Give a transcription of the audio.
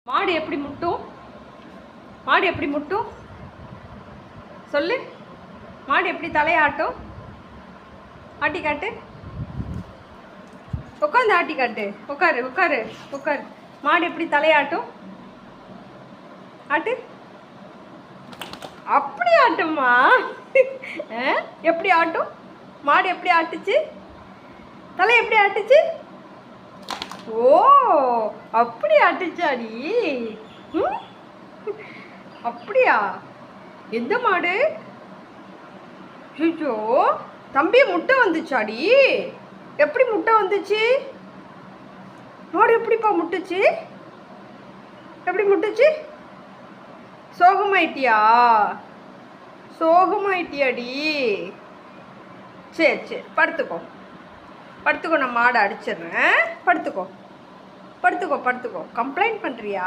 மாடு எப்படி முட்டும்? மாடு எப்படி முட்டும் சொல்லு. மாடு எப்படி தலையாட்டும்? ஆட்டி காட்டு. உட்காந்து ஆட்டி காட்டு. உட்காரு உட்காரு உட்காரு. மாடு எப்படி தலையாட்டும்? ஆட்டு. அப்படி ஆட்டுமா? எப்படி ஆட்டும்? மாடு எப்படி ஆட்டுச்சு? தலை எப்படி ஆட்டுச்சு? ஓ, அப்படி ஆட்டுச்சாடி? அப்படியா? எந்த மாடு? ஐயோ, தம்பி முட்டை வந்துச்சாடி? எப்படி முட்டை வந்துச்சு? மாடு எப்படிப்பா முட்டுச்சு? எப்படி முட்டுச்சு? சோகமாயிட்டியா? சோகமாயிட்டியாடி? சரி சரி, படுத்துக்கோ படுத்துக்கோ. நான் மாடை அடிச்சிடுறேன். படுத்துக்கோ படுத்துக்கோ படுத்துக்கோ. கம்ப்ளைண்ட் பண்ணுறியா?